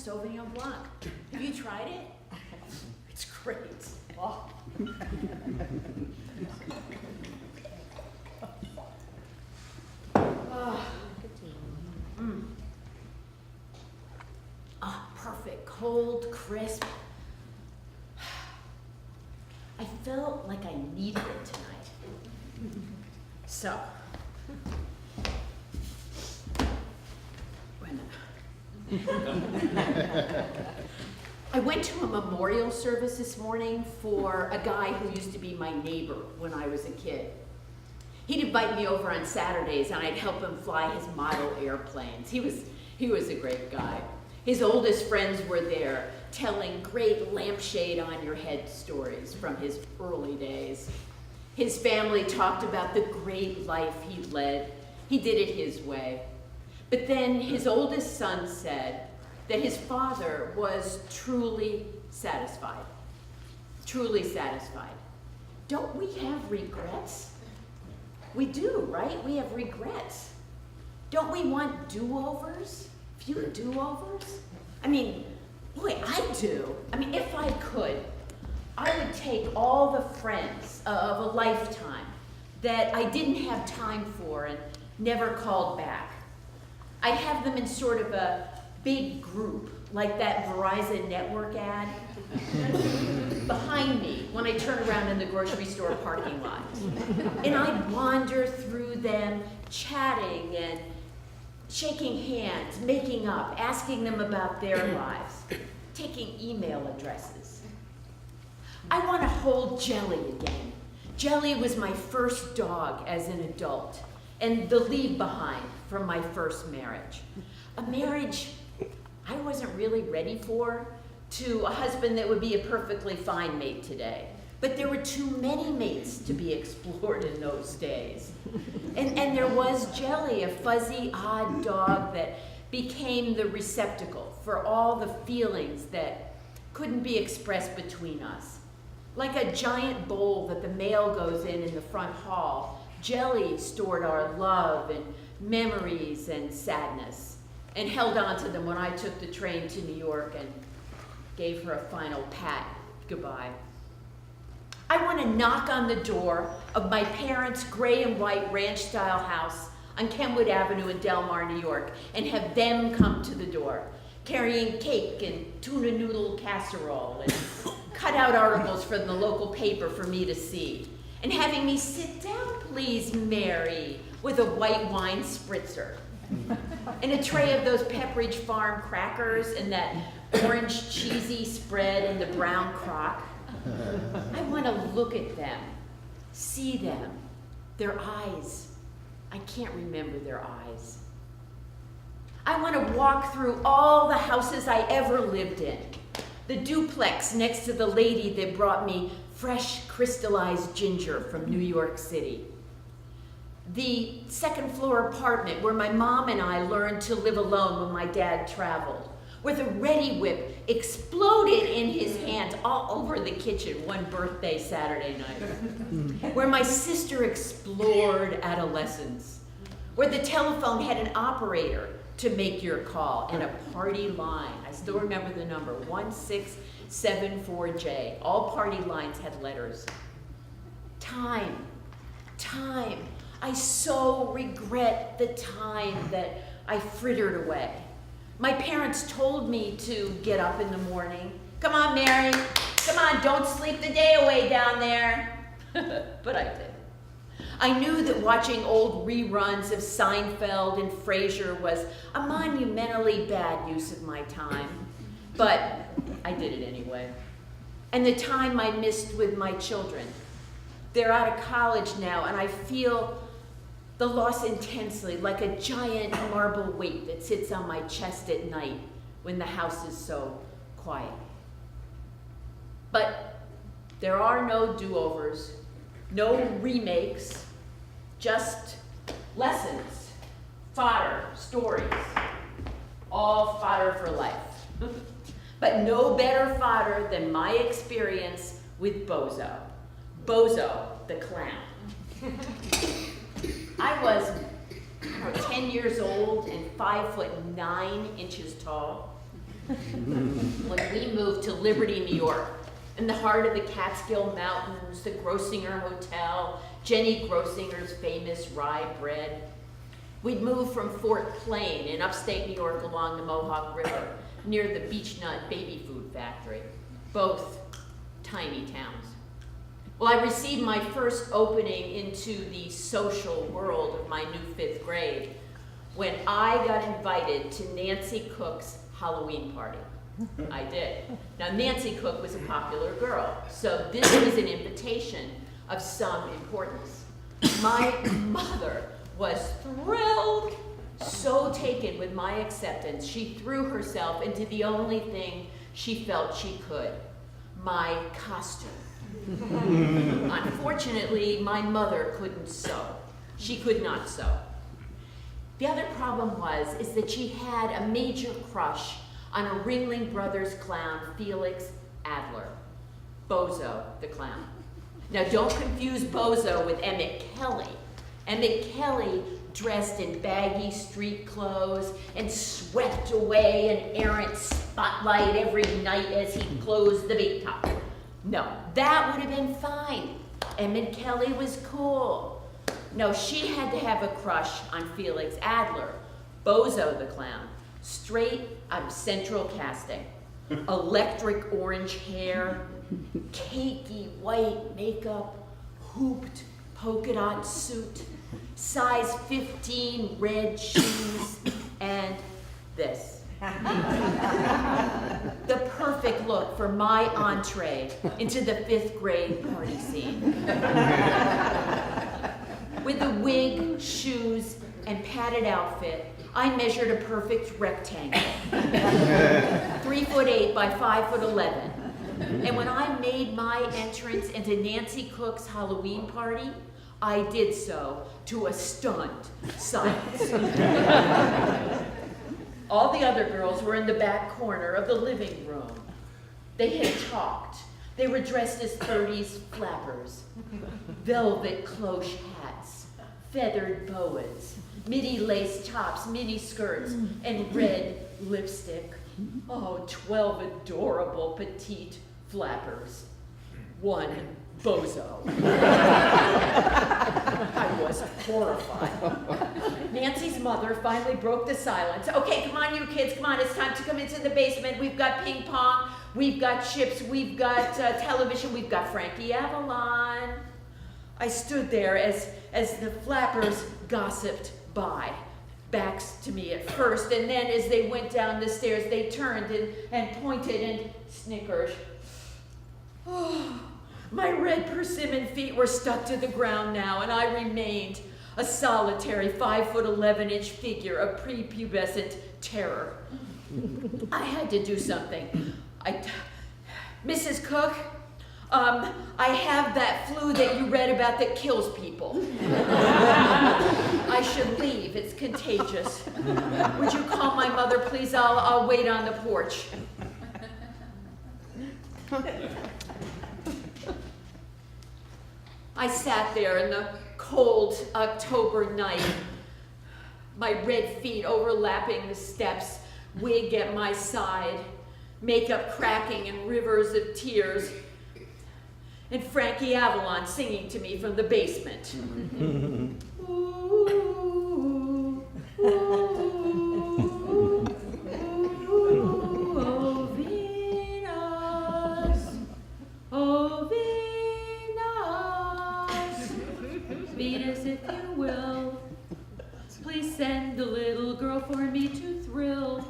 Sauvignon Blanc. Have you tried it? It's great. Oh. Perfect, cold, crisp. I felt like I needed it tonight. So, wait a minute. I went to a memorial service this morning for a guy who used to be my neighbor when I was a kid. He'd invite me over on Saturdays and I'd help him fly his model airplanes. He was a great guy. His oldest friends were there, telling great lampshade on your head stories from his early days. His family talked about the great life he led. He did it his way. But then his oldest son said that his father was truly satisfied. Truly satisfied. Don't we have regrets? We do, right? We have regrets. Don't we want do-overs? Few do-overs? I mean, boy, I do. I mean, if I could, I would take all the friends of a lifetime that I didn't have time for and never called back. I'd have them in sort of a big group, like that Verizon network ad, behind me when I turn around in the grocery store parking lot. And I'd wander through them, chatting and shaking hands, making up, asking them about their lives, taking email addresses. I want to hold Jelly again. Jelly was my first dog as an adult and the leave behind from my first marriage. A marriage I wasn't really ready for, to a husband that would be a perfectly fine mate today. But there were too many mates to be explored in those days. And there was Jelly, a fuzzy, odd dog that became the receptacle for all the feelings that couldn't be expressed between us. Like a giant bowl that the mail goes in the front hall, Jelly stored our love and memories and sadness, and held on to them when I took the train to New York and gave her a final pat goodbye. I want to knock on the door of my parents' gray and white ranch-style house on Kenwood Avenue in Del Mar, New York, and have them come to the door, carrying cake and tuna noodle casserole and cut-out articles from the local paper for me to see, and having me sit down, please, Mary, with a white wine spritzer, and a tray of those Pepperidge Farm crackers and that orange cheesy spread in the brown crock. I want to look at them, see them, their eyes. I can't remember their eyes. I want to walk through all the houses I ever lived in. The duplex next to the lady that brought me fresh crystallized ginger from New York City. The second floor apartment where my mom and I learned to live alone when my dad traveled, where the Ready Whip exploded in his hands all over the kitchen one birthday Saturday night, where my sister explored adolescence, where the telephone had an operator to make your call and a party line. I still remember the number, 1674J. All party lines had letters. Time. I so regret the time that I frittered away. My parents told me to get up in the morning. Come on, Mary. Come on, don't sleep the day away down there. But I did. I knew that watching old reruns of Seinfeld and Frasier was a monumentally bad use of my time. But I did it anyway. And the time I missed with my children. They're out of college now, and I feel the loss intensely, like a giant marble weight that sits on my chest at night when the house is so quiet. But there are no do-overs, no remakes, just lessons, fodder, stories, all fodder for life. But no better fodder than my experience with Bozo. Bozo, the clown. I was 10 years old and 5'9" tall. When we moved to Liberty, New York, in the heart of the Catskill Mountains, the Grossinger Hotel, Jenny Grossinger's famous rye bread. We'd moved from Fort Plain in upstate New York along the Mohawk River, near the Beechnut baby food factory, both tiny towns. Well, I received my first opening into the social world of my new 5th grade when I got invited to Nancy Cook's Halloween party. I did. Now, Nancy Cook was a popular girl, so this was an invitation of some importance. My mother was thrilled, so taken with my acceptance, she threw herself into the only thing she felt she could, my costume. Unfortunately, my mother couldn't sew. She could not sew. The other problem is that she had a major crush on a Ringling Brothers clown, Felix Adler, Bozo the clown. Now, don't confuse Bozo with Emmett Kelly. Emmett Kelly dressed in baggy street clothes and swept away an errant spotlight every night as he closed the beat top. No, that would have been fine. Emmett Kelly was cool. No, she had to have a crush on Felix Adler, Bozo the clown, straight out of Central Casting. Electric orange hair, cakey white makeup, hooped polka dot suit, size 15 red shoes, and this. The perfect look for my entree into the 5th grade party scene. With a wig, shoes, and padded outfit, I measured a perfect rectangle, 3'8" by 5'11". And when I made my entrance into Nancy Cook's Halloween party, I did so to a stunned silence. All the other girls were in the back corner of the living room. They had talked. They were dressed as 30s flappers, velvet cloche hats, feathered boas, midi lace tops, mini skirts, and red lipstick. Oh, 12 adorable petite flappers. One bozo. I was horrified. Nancy's mother finally broke the silence. Okay, come on, you kids, come on, it's time to come into the basement. We've got ping pong, we've got chips, we've got television, we've got Frankie Avalon. I stood there as the flappers gossiped by, backs to me at first, and then as they went down the stairs, they turned and pointed and snickered. Oh, my red persimmon feet were stuck to the ground now, and I remained a solitary 5'11" figure of prepubescent terror. I had to do something. Mrs. Cook, I have that flu that you read about that kills people. I should leave. It's contagious. Would you call my mother, please? I'll wait on the porch. I sat there in the cold October night, my red feet overlapping the steps, wig at my side, makeup cracking in rivers of tears, and Frankie Avalon singing to me from the basement. Ooh, ooh, ooh, oh, Venus, oh, Venus, Venus, if you will, please send a little girl for me to thrill.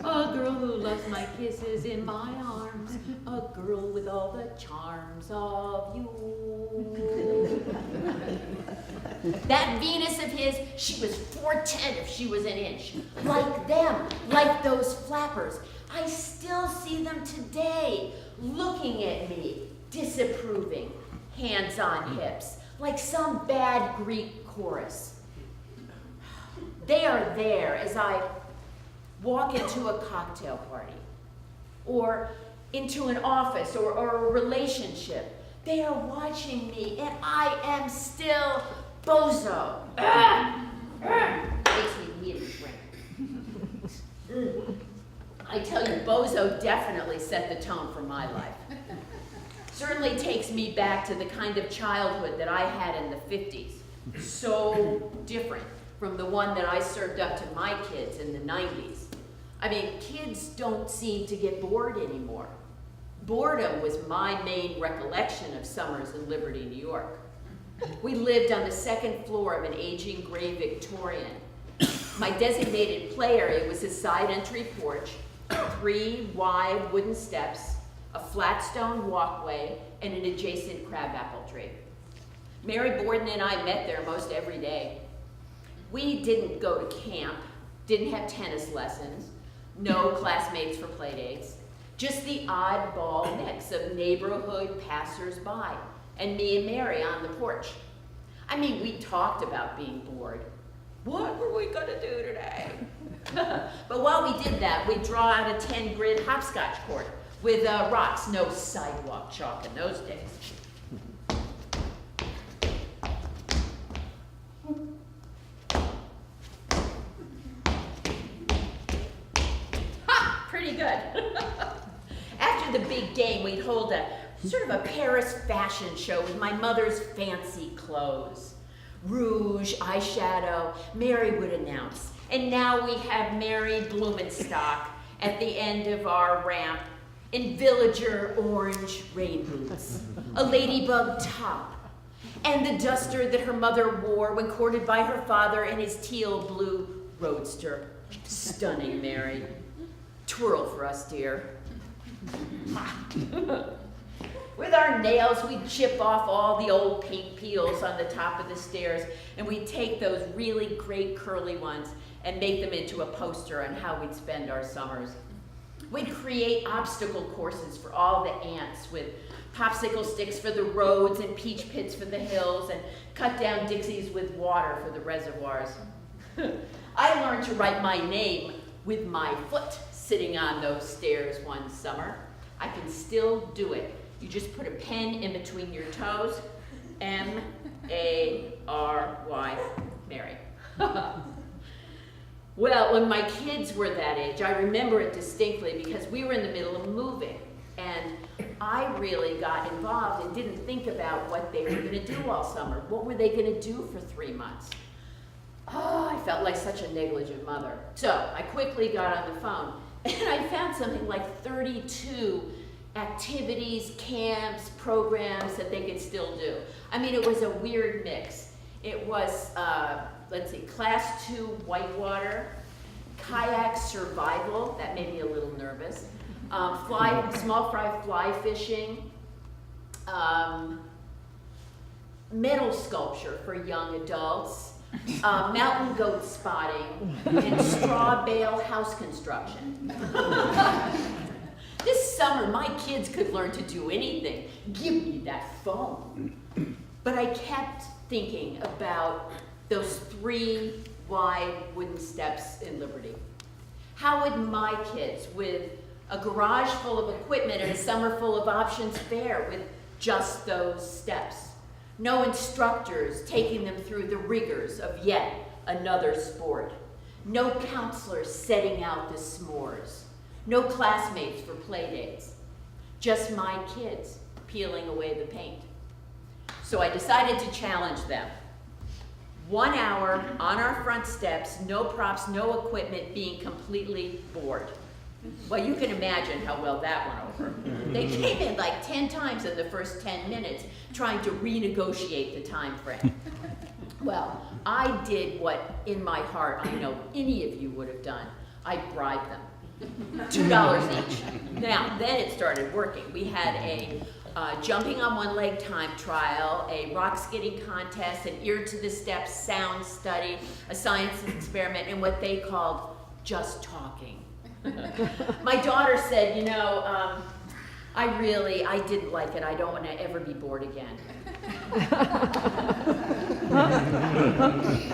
A girl who loves my kisses in my arms, a girl with all the charms of you. That Venus of his, she was 4'10" if she was an inch. Like them, like those flappers. I still see them today, looking at me, disapproving, hands on hips, like some bad Greek chorus. They are there as I walk into a cocktail party, or into an office, or a relationship. They are watching me, and I am still bozo. Makes me need a drink. I tell you, Bozo definitely set the tone for my life. Certainly takes me back to the kind of childhood that I had in the 50s. So different from the one that I served up to my kids in the 90s. I mean, kids don't seem to get bored anymore. Boredom was my main recollection of summers in Liberty, New York. We lived on the second floor of an aging gray Victorian. My designated play area was a side entry porch, 3 wide wooden steps, a flat stone walkway, and an adjacent crabapple tree. Mary Borden and I met there most every day. We didn't go to camp, didn't have tennis lessons, no classmates for play dates, just the oddball mix of neighborhood passers-by and me and Mary on the porch. I mean, we talked about being bored. What were we gonna do today? But while we did that, we'd draw out a 10-grid hopscotch court with rocks, no sidewalk chalk in those days. Ha! Pretty good. After the big game, we'd hold a sort of a Paris fashion show with my mother's fancy clothes. Rouge, eyeshadow, Mary would announce. And now we have Mary Blumenstock at the end of our ramp in villager orange rain boots, a ladybug top, and the duster that her mother wore when courted by her father in his teal blue roadster. Stunning, Mary. Twirl for us, dear. With our nails, we'd chip off all the old paint peels on the top of the stairs, and we'd take those really great curly ones and make them into a poster on how we'd spend our summers. We'd create obstacle courses for all the ants with popsicle sticks for the roads and peach pits for the hills and cut down dixies with water for the reservoirs. I learned to write my name with my foot sitting on those stairs one summer. I can still do it. You just put a pen in between your toes, M-A-R-Y, Mary. Well, when my kids were that age, I remember it distinctly because we were in the middle of moving, and I really got involved and didn't think about what they were going to do all summer. What were they going to do for 3 months? Oh, I felt like such a negligent mother. So I quickly got on the phone, and I found something like 32 activities, camps, programs that they could still do. I mean, it was a weird mix. It was, let's see, Class 2 whitewater, kayak survival, that made me a little nervous, small fry fishing, metal sculpture for young adults, mountain goat spotting, and straw bale house construction. This summer, my kids could learn to do anything. Give me that phone. But I kept thinking about those 3 wide wooden steps in Liberty. How would my kids, with a garage full of equipment and a summer full of options, fare with just those steps? No instructors taking them through the rigors of yet another sport. No counselors setting out the s'mores. No classmates for play dates. Just my kids peeling away the paint. So I decided to challenge them. 1 hour on our front steps, no props, no equipment, being completely bored. Well, you can imagine how well that went over. They came in like 10 times in the first 10 minutes trying to renegotiate the time frame. Well, I did what in my heart I know any of you would have done. I bribed them. $2 each. Now, then it started working. We had a jumping on one leg time trial, a rock skidding contest, an ear to the steps sound study, a science experiment, and what they called just talking. My daughter said, you know, I didn't like it. I don't want to ever be bored again.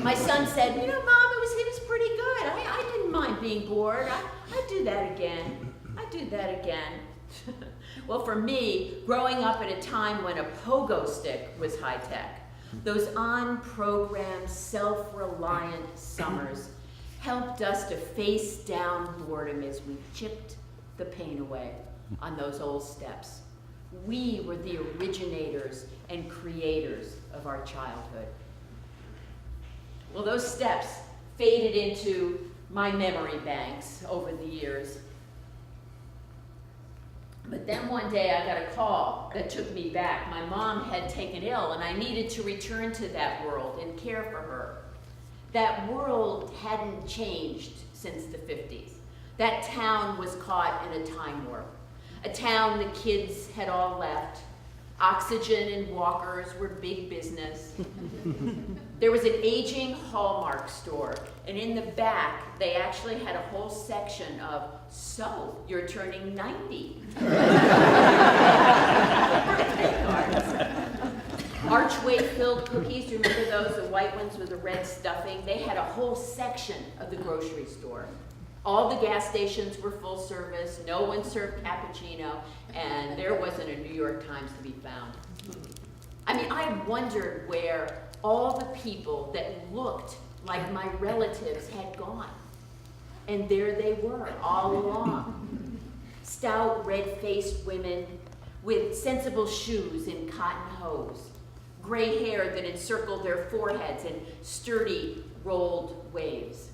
My son said, you know, Mom, it was pretty good. I didn't mind being bored. I'd do that again. I'd do that again. Well, for me, growing up at a time when a pogo stick was high tech, those on-program, self-reliant summers helped us to face down boredom as we chipped the pain away on those old steps. We were the originators and creators of our childhood. Well, those steps faded into my memory banks over the years. But then one day I got a call that took me back. My mom had taken ill and I needed to return to that world and care for her. That world hadn't changed since the 50s. That town was caught in a time warp. A town the kids had all left. Oxygen and walkers were big business. There was an aging Hallmark store, and in the back, they actually had a whole section of, "So, you're turning 90." Birthday cards. Archway-filled cookies, do you remember those, the white ones with the red stuffing? They had a whole section of the grocery store. All the gas stations were full service, no one served cappuccino, and there wasn't a New York Times to be found. I mean, I wondered where all the people that looked like my relatives had gone. And there they were, all along. Stout, red-faced women with sensible shoes and cotton hose, gray hair that encircled their foreheads in sturdy, rolled waves.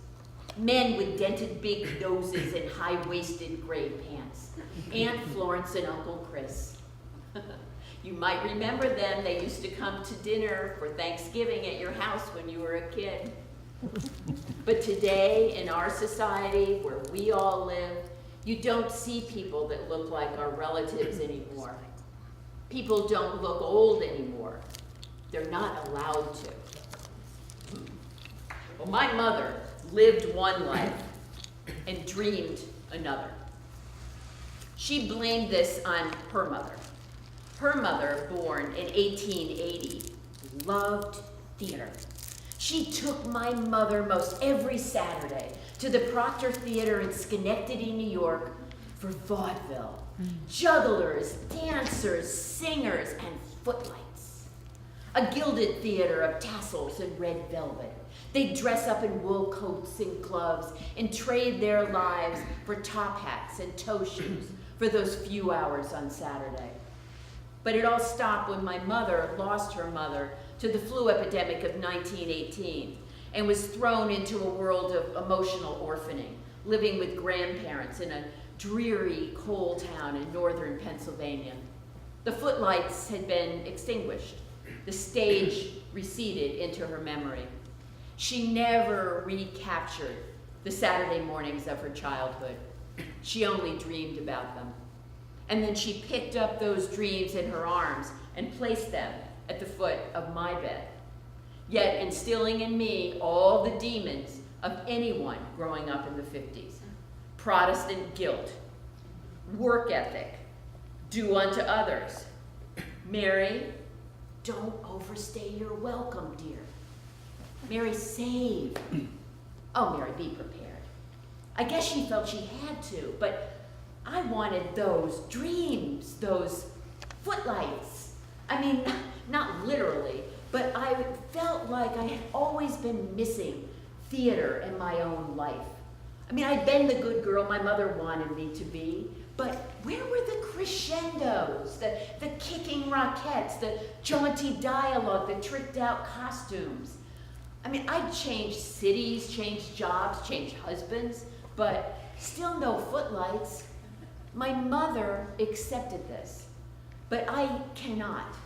Men with dented big noses and high-waisted gray pants. Aunt Florence and Uncle Chris. You might remember them. They used to come to dinner for Thanksgiving at your house when you were a kid. But today, in our society, where we all live, you don't see people that look like our relatives anymore. People don't look old anymore. They're not allowed to. Well, my mother lived one life and dreamed another. She blamed this on her mother. Her mother, born in 1880, loved theater. She took my mother most every Saturday to the Proctor Theater in Schenectady, New York for vaudeville, jugglers, dancers, singers, and footlights. A gilded theater of tassels and red velvet. They'd dress up in wool coats and gloves and trade their lives for top hats and toe shoes for those few hours on Saturday. But it all stopped when my mother lost her mother to the flu epidemic of 1918 and was thrown into a world of emotional orphaning, living with grandparents in a dreary coal town in northern Pennsylvania. The footlights had been extinguished. The stage receded into her memory. She never recaptured the Saturday mornings of her childhood. She only dreamed about them. And then she picked up those dreams in her arms and placed them at the foot of my bed, yet instilling in me all the demons of anyone growing up in the 50s. Protestant guilt, work ethic, do unto others. Mary, don't overstay your welcome, dear. Mary, save. Oh, Mary, be prepared. I guess she felt she had to, but I wanted those dreams, those footlights. I mean, not literally, but I felt like I had always been missing theater in my own life. I mean, I'd been the good girl my mother wanted me to be, but where were the crescendos, the kicking rockettes, the jaunty dialogue, the tricked out costumes? I mean, I'd changed cities, changed jobs, changed husbands, but still no footlights. My mother accepted this, but I cannot.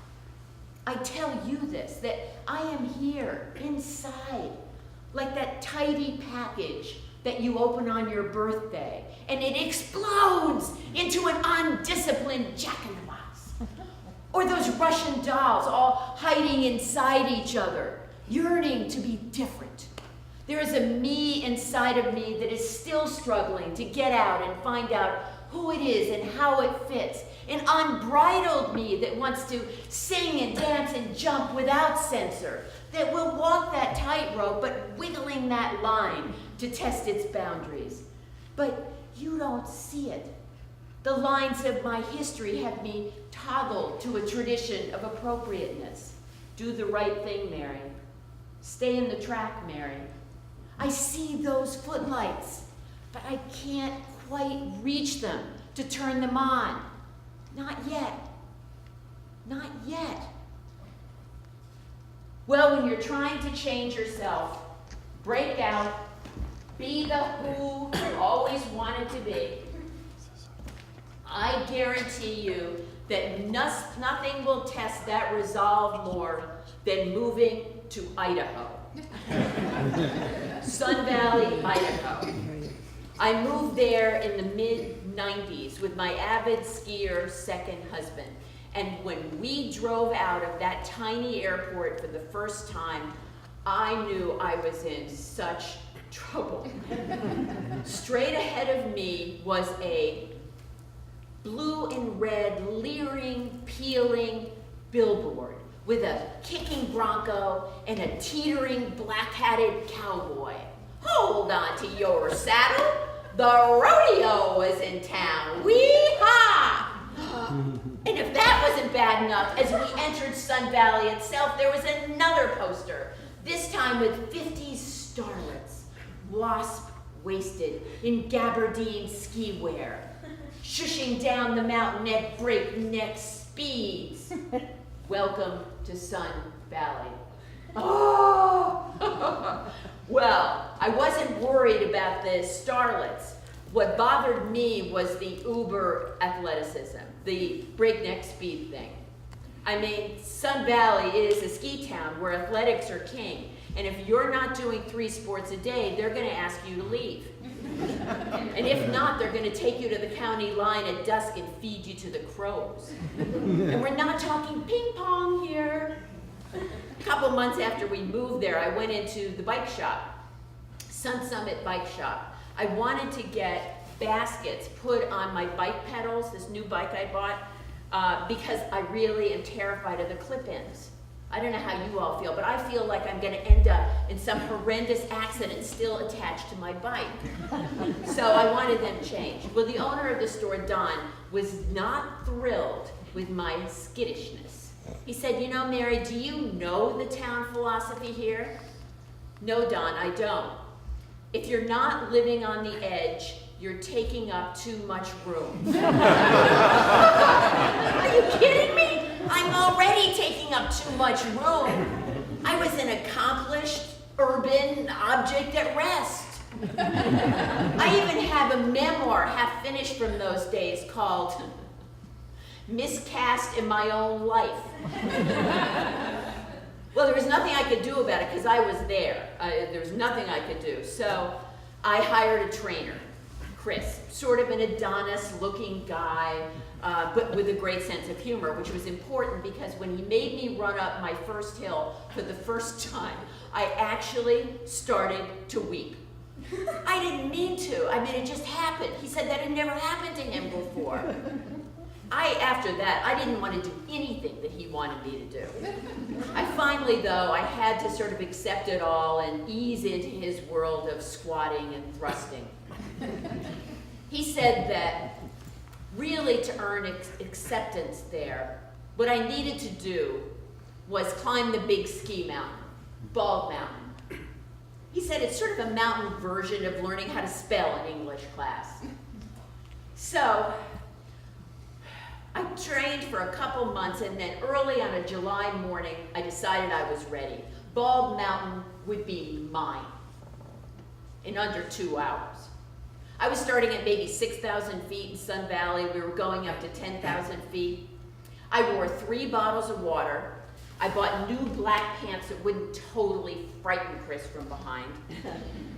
I tell you this, that I am here, inside, like that tidy package that you open on your birthday, and it explodes into an undisciplined jack-in-the-box. Or those Russian dolls all hiding inside each other, yearning to be different. There is a me inside of me that is still struggling to get out and find out who it is and how it fits. An unbridled me that wants to sing and dance and jump without censor, that will walk that tightrope but wiggling that line to test its boundaries. But you don't see it. The lines of my history have me toggled to a tradition of appropriateness. Do the right thing, Mary. Stay in the track, Mary. I see those footlights, but I can't quite reach them to turn them on. Not yet. Not yet. Well, when you're trying to change yourself, break out, be the who you always wanted to be, I guarantee you that nothing will test that resolve more than moving to Idaho. Sun Valley, Idaho. I moved there in the mid-90s with my avid skier second husband. And when we drove out of that tiny airport for the first time, I knew I was in such trouble. Straight ahead of me was a blue and red, leering, peeling billboard with a kicking bronco and a teetering black-hatted cowboy. Hold on to your saddle. The rodeo is in town. Wee-haw! And if that wasn't bad enough, as we entered Sun Valley itself, there was another poster, this time with 50 starlets, wasp-waisted in gabardine ski wear, shushing down the mountain at breakneck speeds. Welcome to Sun Valley. Oh! Well, I wasn't worried about the starlets. What bothered me was the uber athleticism, the breakneck speed thing. I mean, Sun Valley is a ski town where athletics are king. And if you're not doing 3 sports a day, they're gonna ask you to leave. And if not, they're gonna take you to the county line at dusk and feed you to the crows. And we're not talking ping pong here. A couple months after we moved there, I went into the bike shop, Sun Summit Bike Shop. I wanted to get baskets put on my bike pedals, this new bike I bought, because I really am terrified of the clip-ins. I don't know how you all feel, but I feel like I'm gonna end up in some horrendous accident still attached to my bike. So I wanted them changed. Well, the owner of the store, Don, was not thrilled with my skittishness. He said, you know, Mary, do you know the town philosophy here? No, Don, I don't. If you're not living on the edge, you're taking up too much room. Are you kidding me? I'm already taking up too much room. I was an accomplished urban object at rest. I even have a memoir half finished from those days called Miscast in My Own Life. Well, there was nothing I could do about it because I was there. There was nothing I could do. So I hired a trainer, Chris, sort of an Adonis-looking guy, but with a great sense of humor, which was important because when he made me run up my first hill for the first time, I actually started to weep. I didn't mean to. I mean, it just happened. He said that had never happened to him before. After that, I didn't want to do anything that he wanted me to do. I finally, though, I had to sort of accept it all and ease into his world of squatting and thrusting. He said that really to earn acceptance there, what I needed to do was climb the big ski mountain, Bald Mountain. He said it's sort of a mountain version of learning how to spell in English class. So I trained for a couple months, and then early on a July morning, I decided I was ready. Bald Mountain would be mine in under 2 hours. I was starting at maybe 6,000 feet in Sun Valley. We were going up to 10,000 feet. I wore 3 bottles of water. I bought new black pants that wouldn't totally frighten Chris from behind.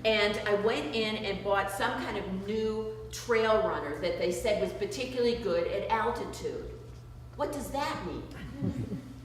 And I went in and bought some kind of new trail runner that they said was particularly good at altitude. What does that mean?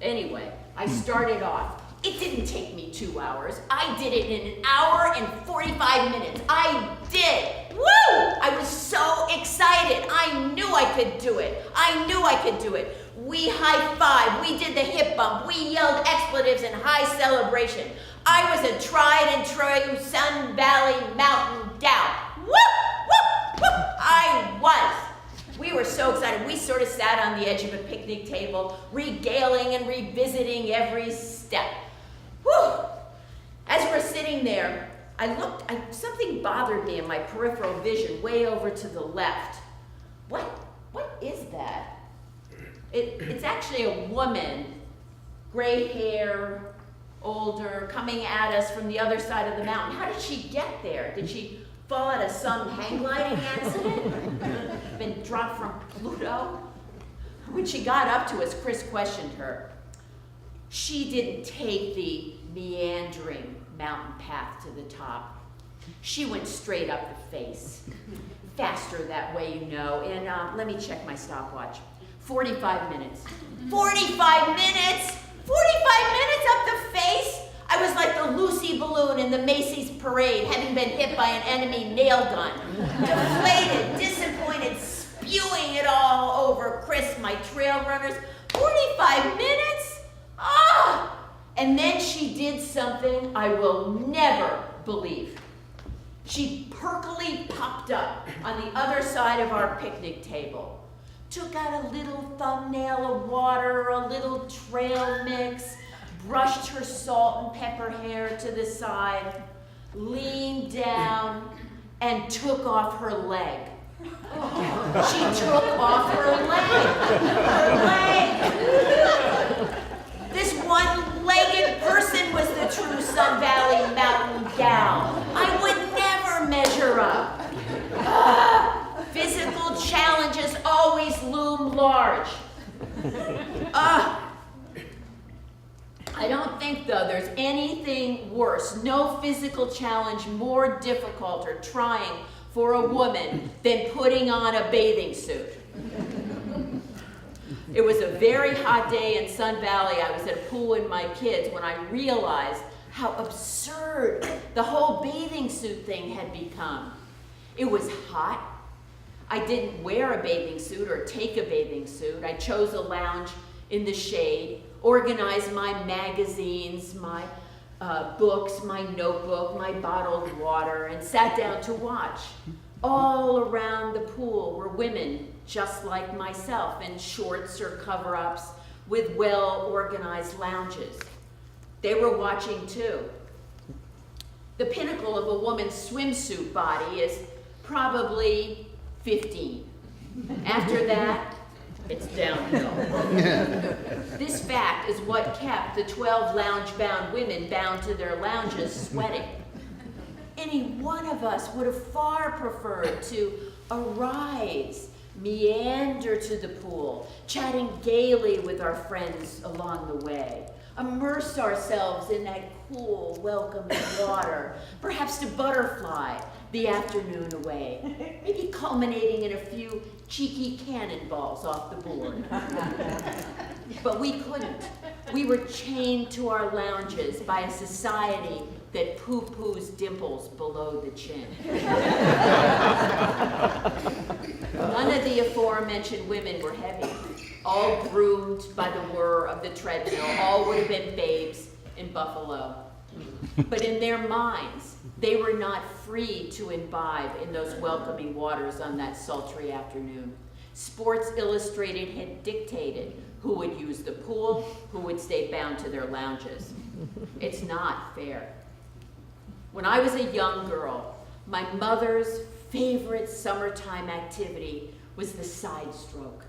Anyway, I started off. It didn't take me 2 hours. I did it in 1 hour and 45 minutes. I did. Woo! I was so excited. I knew I could do it. I knew I could do it. We high-fived. We did the hip bump. We yelled expletives in high celebration. I was a tried and true Sun Valley mountain gal. Woo! Woo! Woo! I was. We were so excited. We sort of sat on the edge of a picnic table, regaling and revisiting every step. Whew. As we're sitting there, Something bothered me in my peripheral vision way over to the left. What is that? It's actually a woman, gray hair, older, coming at us from the other side of the mountain. How did she get there? Did she fall out of some hang gliding accident? Been dropped from Pluto? When she got up to us, Chris questioned her. She didn't take the meandering mountain path to the top. She went straight up the face. Faster that way, you know. And let me check my stopwatch. 45 minutes. 45 minutes? 45 minutes up the face? I was like the Lucy balloon in the Macy's parade, having been hit by an enemy nail gun. Deflated, disappointed, spewing it all over Chris, my trail runners. 45 minutes? Ah! And then she did something I will never believe. She perkily popped up on the other side of our picnic table, took out a little thumbnail of water, a little trail mix, brushed her salt and pepper hair to the side, leaned down, and took off her leg. She took off her leg. Her leg. This one-legged person was the true Sun Valley mountain gal. I would never measure up. Physical challenges always loom large. I don't think, though, there's anything worse, no physical challenge more difficult or trying for a woman than putting on a bathing suit. It was a very hot day in Sun Valley. I was at a pool with my kids when I realized how absurd the whole bathing suit thing had become. It was hot. I didn't wear a bathing suit or take a bathing suit. I chose a lounge in the shade, organized my magazines, my books, my notebook, my bottled water, and sat down to watch. All around the pool were women just like myself in shorts or cover-ups with well-organized lounges. They were watching too. The pinnacle of a woman's swimsuit body is probably 15. After that, it's downhill. This fact is what kept the 12 lounge-bound women bound to their lounges sweating. Any one of us would have far preferred to arise, meander to the pool, chatting gaily with our friends along the way, immerse ourselves in that cool, welcoming water, perhaps to butterfly the afternoon away, maybe culminating in a few cheeky cannonballs off the board. But we couldn't. We were chained to our lounges by a society that poo-poos dimples below the chin. None of the aforementioned women were heavy, all groomed by the whir of the treadmill, all would have been babes in Buffalo. But in their minds, they were not free to imbibe in those welcoming waters on that sultry afternoon. Sports Illustrated had dictated who would use the pool, who would stay bound to their lounges. It's not fair. When I was a young girl, my mother's favorite summertime activity was the side stroke.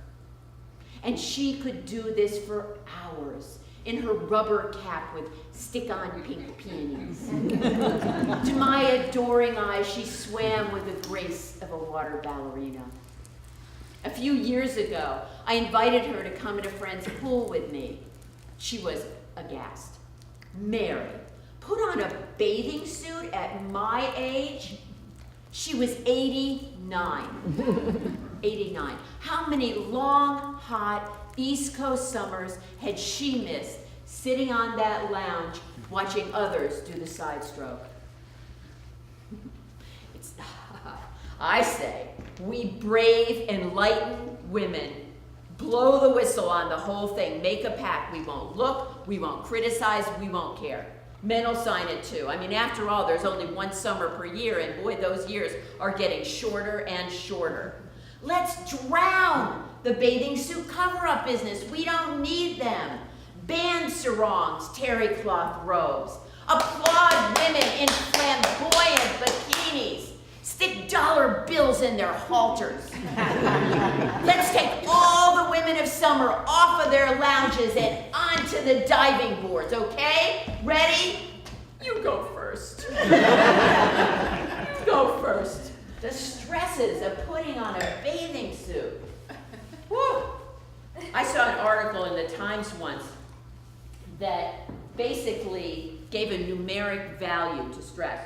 And she could do this for hours in her rubber cap with stick-on pink peonies. To my adoring eyes, she swam with the grace of a water ballerina. A few years ago, I invited her to come in a friend's pool with me. She was aghast. Mary, put on a bathing suit at my age? She was 89. 89. How many long, hot East Coast summers had she missed sitting on that lounge watching others do the side stroke? I say, we brave, enlightened women blow the whistle on the whole thing, make a pact. We won't look, we won't criticize, we won't care. Men will sign it too. I mean, after all, there's only one summer per year, and boy, those years are getting shorter and shorter. Let's drown the bathing suit cover-up business. We don't need them. Ban sarongs, terry cloth robes. Applaud women in flamboyant bikinis. Stick dollar bills in their halters. Let's take all the women of summer off of their lounges and onto the diving boards, okay? Ready? You go first. You go first. The stresses of putting on a bathing suit. Woo! I saw an article in the Times once that basically gave a numeric value to stress.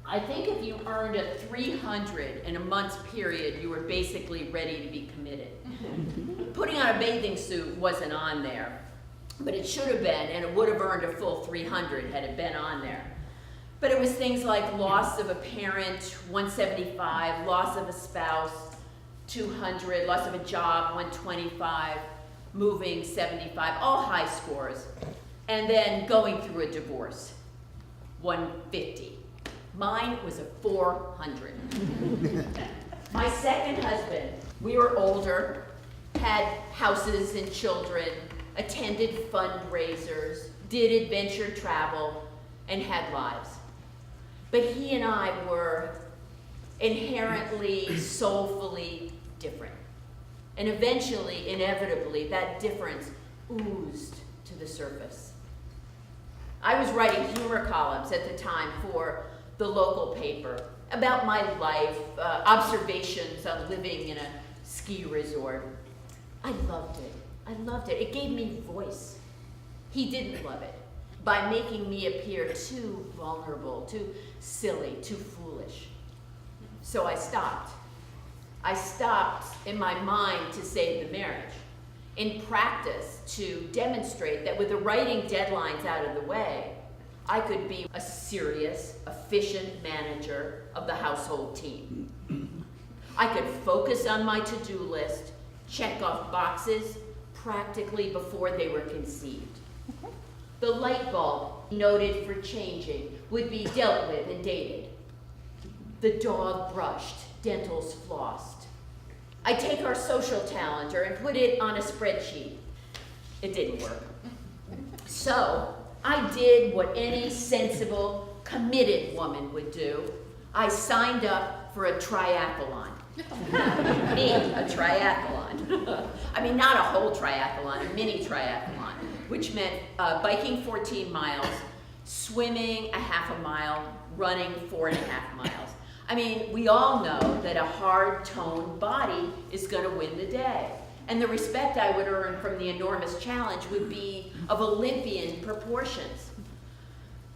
I think if you earned a 300 in a month's period, you were basically ready to be committed. Putting on a bathing suit wasn't on there, but it should have been, and it would have earned a full 300 had it been on there. But it was things like loss of a parent, 175, loss of a spouse, 200, loss of a job, 125, moving, 75, all high scores. And then going through a divorce, 150. Mine was a 400. My second husband, we were older, had houses and children, attended fundraisers, did adventure travel, and had lives. But he and I were inherently, soulfully different. And eventually, inevitably, that difference oozed to the surface. I was writing humor columns at the time for the local paper about my life, observations on living in a ski resort. I loved it. I loved it. It gave me voice. He didn't love it by making me appear too vulnerable, too silly, too foolish. So I stopped. I stopped in my mind to save the marriage. In practice, to demonstrate that with the writing deadlines out of the way, I could be a serious, efficient manager of the household team. I could focus on my to-do list, check off boxes practically before they were conceived. The light bulb, noted for changing, would be dealt with and dated. The dog brushed, dentals flossed. I'd take our social calendar and put it on a spreadsheet. It didn't work. So I did what any sensible, committed woman would do. I signed up for a triathlon. Me, a triathlon. I mean, not a whole triathlon, a mini triathlon, which meant biking 14 miles, swimming a half a mile, running 4.5 miles. I mean, we all know that a hard-toned body is going to win the day. And the respect I would earn from the enormous challenge would be of Olympian proportions.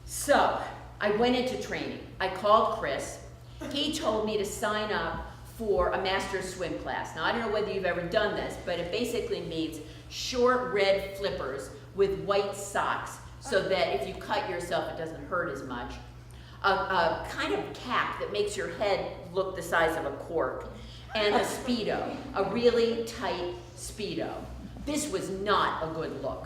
So I went into training. I called Chris. He told me to sign up for a master's swim class. Now, I don't know whether you've ever done this, but it basically means short red flippers with white socks so that if you cut yourself, it doesn't hurt as much. A kind of cap that makes your head look the size of a cork, and a Speedo, a really tight Speedo. This was not a good look.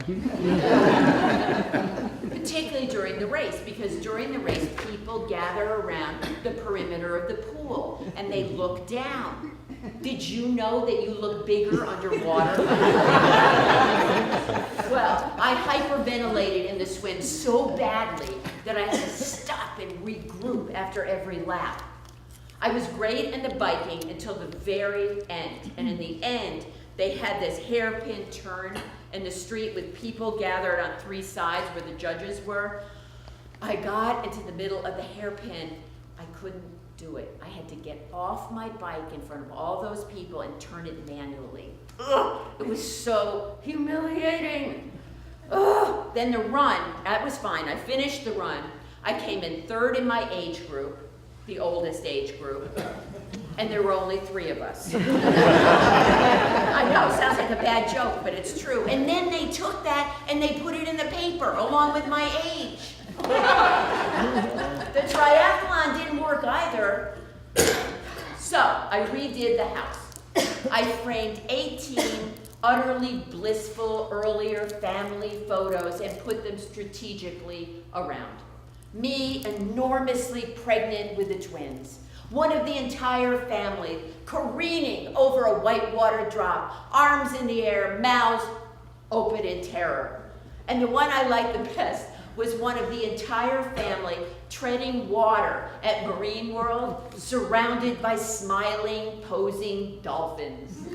Particularly during the race, because during the race, people gather around the perimeter of the pool, and they look down. Did you know that you look bigger underwater? Well, I hyperventilated in the swim so badly that I had to stop and regroup after every lap. I was great in the biking until the very end. And in the end, they had this hairpin turn in the street with people gathered on 3 sides where the judges were. I got into the middle of the hairpin. I couldn't do it. I had to get off my bike in front of all those people and turn it manually. Ugh, it was so humiliating. Ugh. Then the run, that was fine. I finished the run. I came in 3rd in my age group, the oldest age group, and there were only 3 of us. I know, it sounds like a bad joke, but it's true. And then they took that and they put it in the paper along with my age. The triathlon didn't work either. So I redid the house. I framed 18 utterly blissful earlier family photos and put them strategically around. Me enormously pregnant with the twins. One of the entire family careening over a whitewater drop, arms in the air, mouths open in terror. And the one I liked the best was one of the entire family treading water at Marine World, surrounded by smiling, posing dolphins.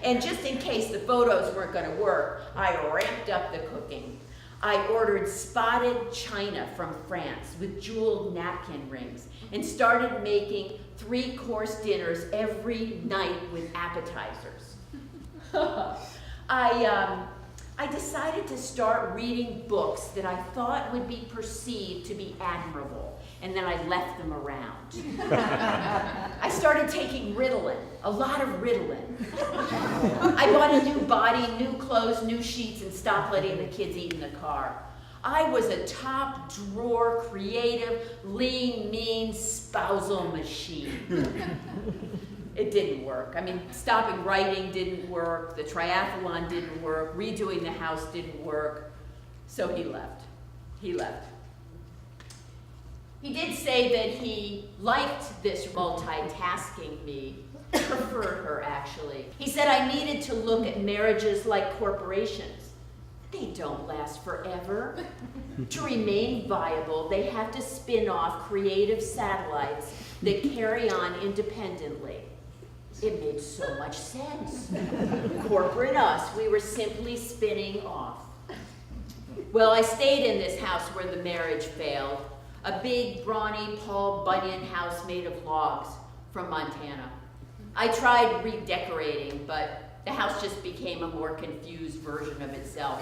And just in case the photos weren't going to work, I ramped up the cooking. I ordered spotted china from France with jeweled napkin rings and started making 3-course dinners every night with appetizers. I decided to start reading books that I thought would be perceived to be admirable, and then I left them around. I started taking Ritalin, a lot of Ritalin. I bought a new body, new clothes, new sheets, and stopped letting the kids eat in the car. I was a top drawer, creative, lean, mean spousal machine. It didn't work. I mean, stopping writing didn't work, the triathlon didn't work, redoing the house didn't work, so he left. He left. He did say that he liked this multitasking me, preferred her actually. He said I needed to look at marriages like corporations. They don't last forever. To remain viable, they have to spin off creative satellites that carry on independently. It made so much sense. Corporate us, we were simply spinning off. Well, I stayed in this house where the marriage failed, a big, brawny Paul Bunyan house made of logs from Montana. I tried redecorating, but the house just became a more confused version of itself.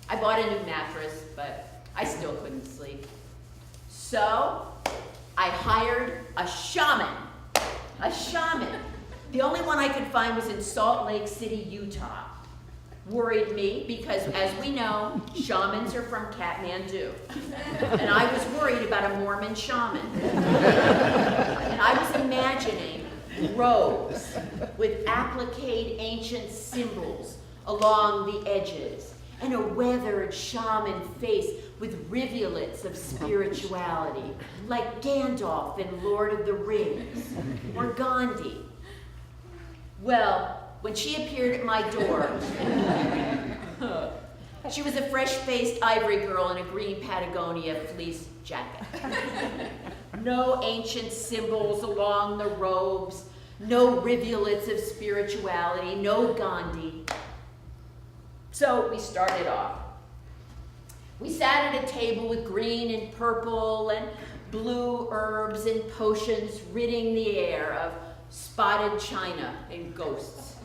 I bought a new mattress, but I still couldn't sleep. So I hired a shaman. A shaman. The only one I could find was in Salt Lake City, Utah. Worried me because, as we know, shamans are from Kathmandu. And I was worried about a Mormon shaman. And I was imagining robes with appliqued ancient symbols along the edges, and a weathered shaman face with rivulets of spirituality, like Gandalf in Lord of the Rings, or Gandhi. Well, when she appeared at my door, she was a fresh-faced ivory girl in a green Patagonia fleece jacket. No ancient symbols along the robes, no rivulets of spirituality, no Gandhi. So we started off. We sat at a table with green and purple and blue herbs and potions, ridding the air of spotted china and ghosts.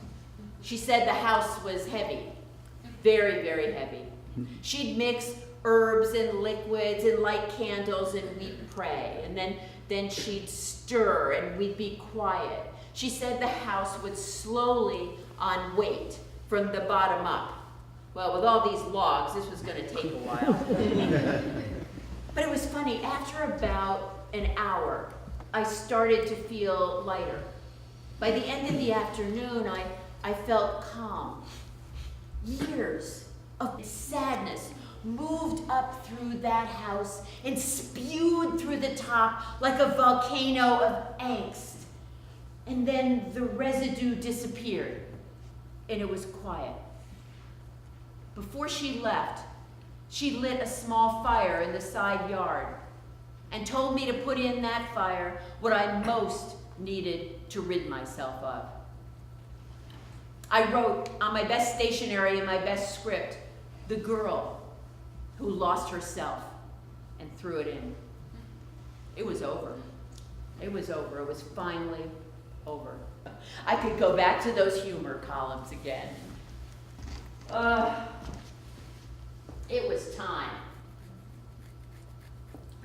She said the house was heavy, very, very heavy. She'd mix herbs and liquids and light candles, and we'd pray, and then she'd stir and we'd be quiet. She said the house would slowly on weight from the bottom up. Well, with all these logs, this was going to take a while. But it was funny, after about an hour, I started to feel lighter. By the end of the afternoon, I felt calm. Years of sadness moved up through that house and spewed through the top like a volcano of angst. And then the residue disappeared, and it was quiet. Before she left, she lit a small fire in the side yard and told me to put in that fire what I most needed to rid myself of. I wrote on my best stationery and my best script, "The girl who lost herself," and threw it in. It was over. It was over. It was finally over. I could go back to those humor columns again. It was time.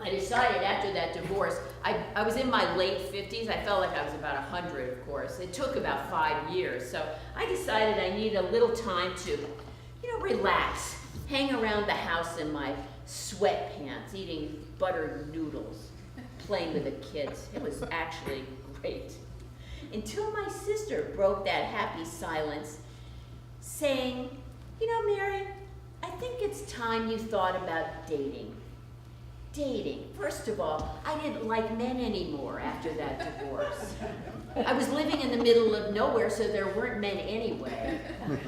I decided after that divorce, I was in my late 50s. I felt like I was about 100, of course. It took about 5 years. So I decided I needed a little time to, relax, hang around the house in my sweatpants, eating buttered noodles, playing with the kids. It was actually great. Until my sister broke that happy silence, saying, "Mary, I think it's time you thought about dating." dating. First of all, I didn't like men anymore after that divorce. I was living in the middle of nowhere, so there weren't men anyway.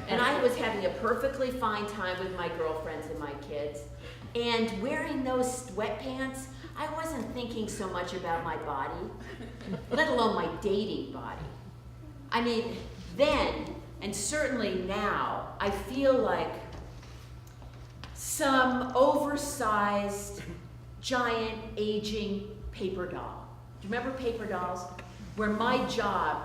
And I was having a perfectly fine time with my girlfriends and my kids. And wearing those sweatpants, I wasn't thinking so much about my body, let alone my dating body. I mean, then, and certainly now, I feel like some oversized, giant, aging paper doll. Do you remember paper dolls? Where my job,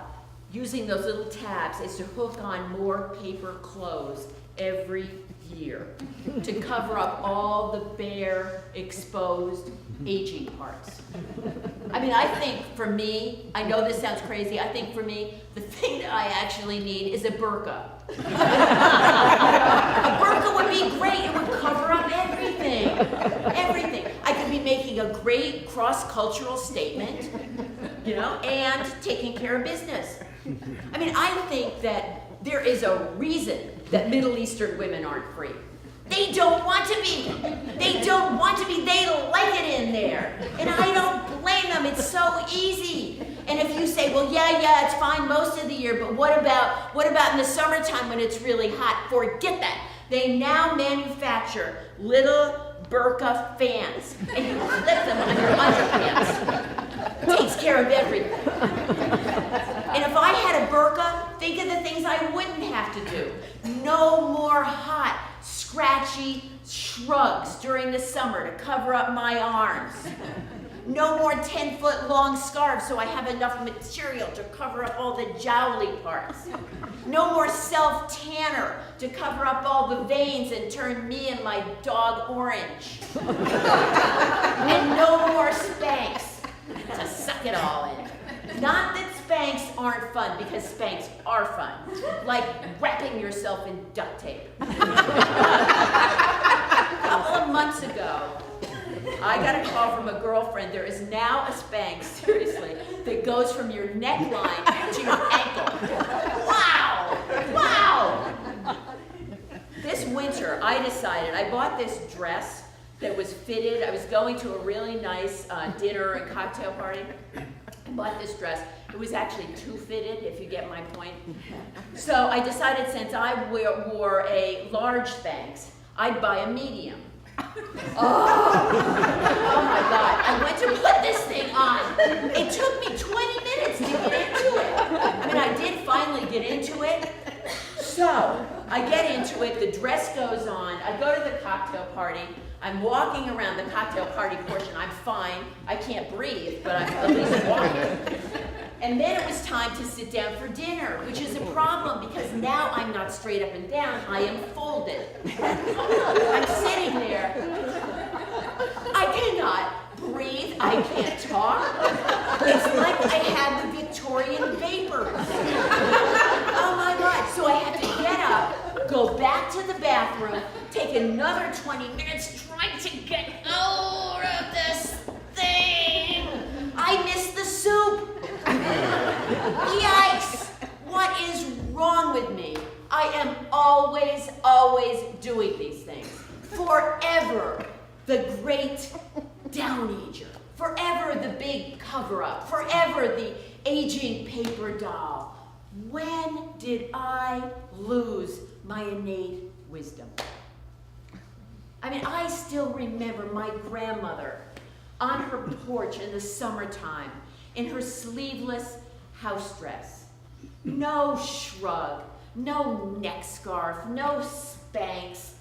using those little tabs, is to hook on more paper clothes every year to cover up all the bare, exposed, aging parts. I mean, I think for me, I know this sounds crazy, I think for me, the thing that I actually need is a burqa. A burqa would be great, it would cover up everything, everything. I could be making a great cross-cultural statement, you know, and taking care of business. I mean, I think that there is a reason that Middle Eastern women aren't free. They don't want to be. They don't want to be. They like it in there. And I don't blame them. It's so easy. And if you say, well, yeah, it's fine most of the year, but what about in the summertime when it's really hot? Forget that. They now manufacture little burqa fans, and you clip them on your underpants. It takes care of everything. And if I had a burqa, think of the things I wouldn't have to do. No more hot, scratchy shrugs during the summer to cover up my arms. No more 10-foot long scarves so I have enough material to cover up all the jowly parts. No more self-tanner to cover up all the veins and turn me and my dog orange. And no more Spanx to suck it all in. Not that Spanx aren't fun, because Spanx are fun. Like wrapping yourself in duct tape. A couple of months ago, I got a call from a girlfriend. There is now a Spanx, seriously, that goes from your neckline to your ankle. Wow! Wow! This winter, I decided, I bought this dress that was fitted. I was going to a really nice dinner and cocktail party. I bought this dress. It was actually too fitted, if you get my point. So I decided, since I wore a large Spanx, I'd buy a medium. Oh my God, I went to put this thing on. It took me 20 minutes to get into it. I mean, I did finally get into it. So I get into it, the dress goes on, I go to the cocktail party, I'm walking around the cocktail party portion, I'm fine, I can't breathe, but I'm at least walking. And then it was time to sit down for dinner, which is a problem because now I'm not straight up and down, I am folded. I'm sitting there, I cannot breathe, I can't talk. It's like I had the Victorian vapors. Oh my God, so I had to get up, go back to the bathroom, take another 20 minutes trying to get out of this thing. I missed the soup. Yikes! What is wrong with me? I am always doing these things. Forever the great downager. Forever the big cover-up. Forever the aging paper doll. When did I lose my innate wisdom? I mean, I still remember my grandmother on her porch in the summertime in her sleeveless house dress. No shrug, no neck scarf, no Spanx,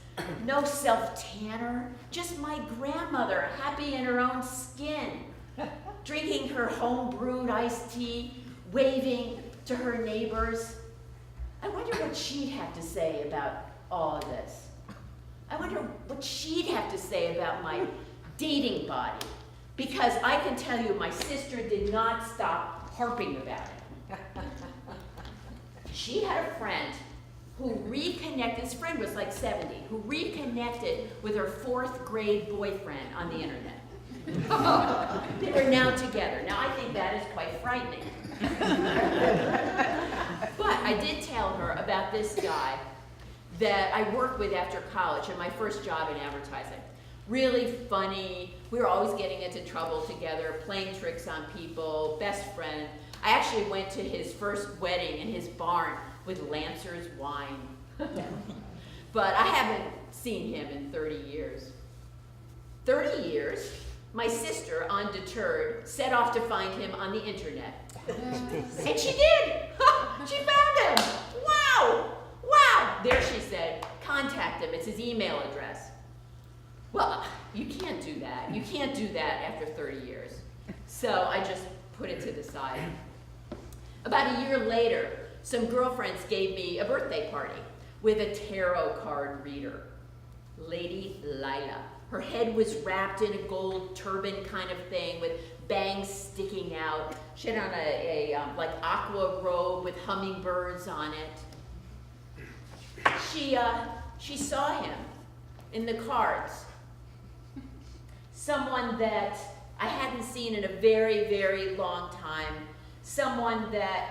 no self-tanner, just my grandmother happy in her own skin, drinking her home-brewed iced tea, waving to her neighbors. I wonder what she'd have to say about all of this. I wonder what she'd have to say about my dating body. Because I can tell you, my sister did not stop harping about it. She had a friend who reconnected, this friend was like 70, who reconnected with her 4th grade boyfriend on the internet. They were now together. Now I think that is quite frightening. But I did tell her about this guy that I worked with after college in my first job in advertising. really funny. We were always getting into trouble together, playing tricks on people, best friend. I actually went to his first wedding in his barn with Lancer's wine. But I haven't seen him in 30 years. 30 years, my sister, undeterred, set off to find him on the internet. And she did! She found him! Wow! Wow! There she said, contact him, it's his email address. Well, you can't do that. You can't do that after 30 years. So I just put it to the side. About a year later, some girlfriends gave me a birthday party with a tarot card reader, Lady Lila. Her head was wrapped in a gold turban kind of thing with bangs sticking out. She had on a like aqua robe with hummingbirds on it. She saw him in the cards. Someone that I hadn't seen in a very, very long time. Someone that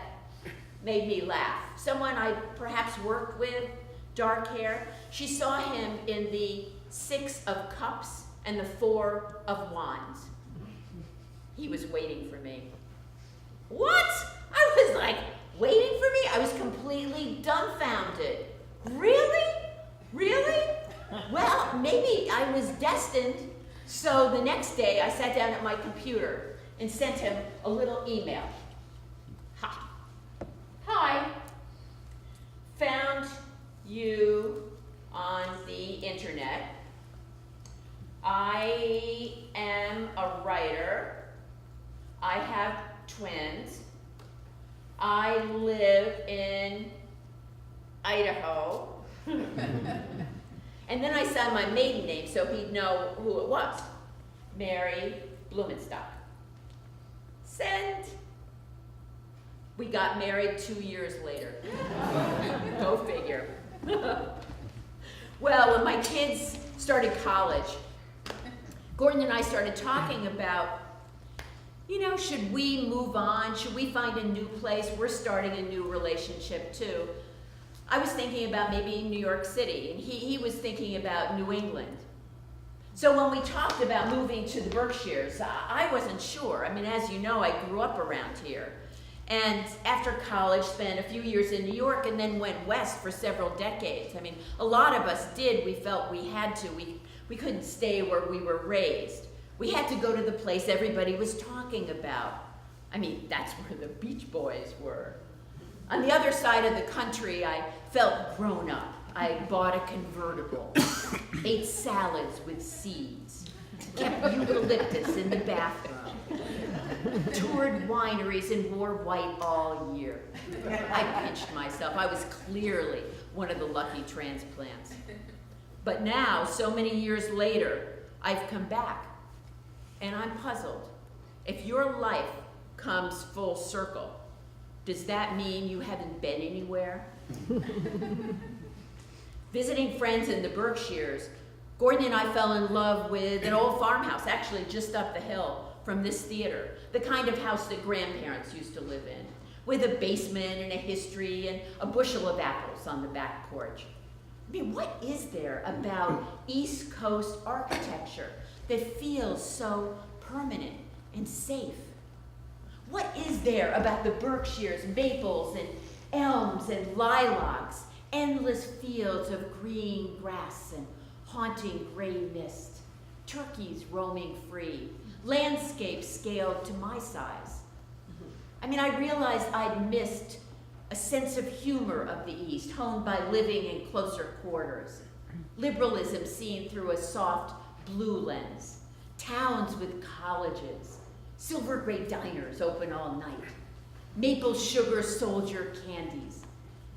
made me laugh. Someone I perhaps worked with, dark hair. She saw him in the 6 of Cups and the 4 of Wands. He was waiting for me. What? I was like, waiting for me? I was completely dumbfounded. Really? Really? Well, maybe I was destined. So the next day, I sat down at my computer and sent him a little email. Hi. Found you on the internet. I am a writer. I have twins. I live in Idaho. And then I signed my maiden name so he'd know who it was. Mary Blumenstock. Send. We got married 2 years later. Go figure. Well, when my kids started college, Gordon and I started talking about, should we move on? Should we find a new place? We're starting a new relationship too. I was thinking about maybe New York City, and he was thinking about New England. So when we talked about moving to the Berkshires, I wasn't sure. I mean, as you know, I grew up around here. And after college, spent a few years in New York and then went west for several decades. I mean, a lot of us did. We felt we had to. We couldn't stay where we were raised. We had to go to the place everybody was talking about. I mean, that's where the Beach Boys were. On the other side of the country, I felt grown up. I bought a convertible, ate salads with seeds, kept eucalyptus in the bathroom, toured wineries and wore white all year. I pinched myself. I was clearly one of the lucky transplants. But now, so many years later, I've come back, and I'm puzzled. If your life comes full circle, does that mean you haven't been anywhere? Visiting friends in the Berkshires, Gordon and I fell in love with an old farmhouse, actually just up the hill from this theater, the kind of house that grandparents used to live in, with a basement and a history and a bushel of apples on the back porch. I mean, what is there about East Coast architecture that feels so permanent and safe? What is there about the Berkshires, maples and elms and lilacs, endless fields of green grass and haunting gray mist, turkeys roaming free, landscapes scaled to my size? I mean, I realized I'd missed a sense of humor of the East, honed by living in closer quarters. Liberalism seen through a soft blue lens. Towns with colleges. Silver gray diners open all night. Maple sugar soldier candies.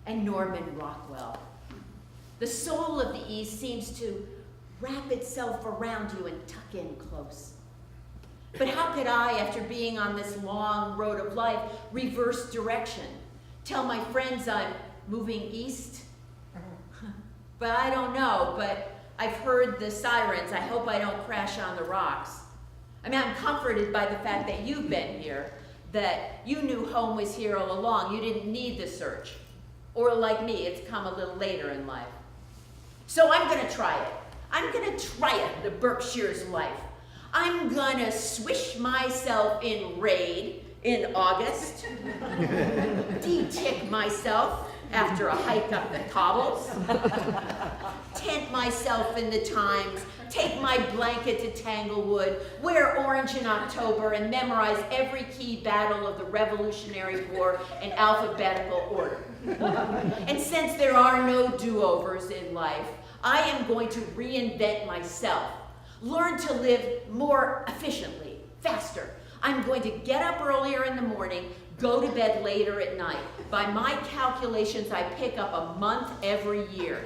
And Norman Rockwell. The soul of the East seems to wrap itself around you and tuck in close. But how could I, after being on this long road of life, reverse direction? Tell my friends I'm moving east? But I don't know, but I've heard the sirens. I hope I don't crash on the rocks. I mean, I'm comforted by the fact that you've been here, that you knew home was here all along. You didn't need the search. Or like me, it's come a little later in life. So I'm gonna try it. I'm gonna gonna try it, the Berkshire's life. I'm gonna swish myself in Raid in August, de-tick myself after a hike up the cobbles, tent myself in the Times, take my blanket to Tanglewood, wear orange in October, and memorize every key battle of the Revolutionary War in alphabetical order. And since there are no do-overs in life, I am going to reinvent myself, learn to live more efficiently, faster. I'm going to get up earlier in the morning, go to bed later at night. By my calculations, I pick up a month every year.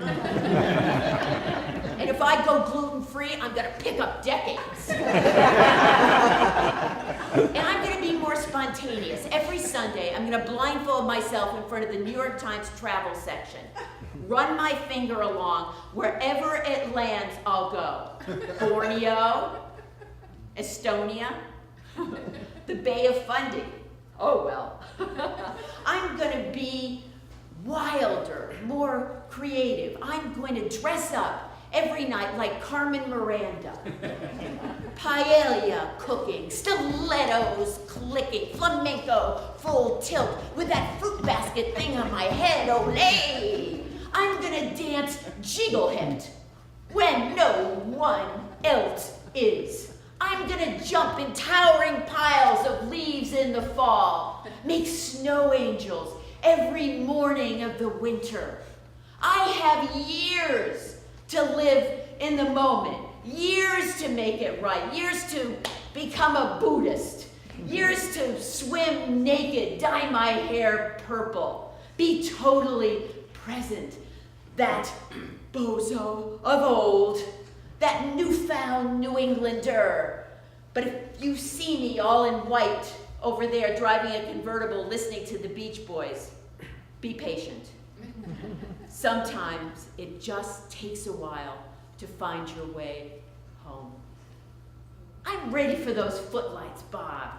And if I go gluten-free, I'm gonna pick up decades. And I'm gonna be more spontaneous. Every Sunday, I'm gonna blindfold myself in front of the New York Times travel section. Run my finger along. Wherever it lands, I'll go. Borneo, Estonia, the Bay of Fundy. Oh well. I'm gonna be wilder, more creative. I'm going to dress up every night like Carmen Miranda. Paella cooking, stilettos clicking, flamenco full tilt with that fruit basket thing on my head, olé! I'm gonna dance jiggle hit when no one else is. I'm gonna jump in towering piles of leaves in the fall, make snow angels every morning of the winter. I have years to live in the moment, years to make it right, years to become a Buddhist, years to swim naked, dye my hair purple, be totally present, that bozo of old, that newfound New Englander. But if you see me all in white over there driving a convertible listening to the Beach Boys, be patient. Sometimes it just takes a while to find your way home. I'm ready for those footlights, Bob.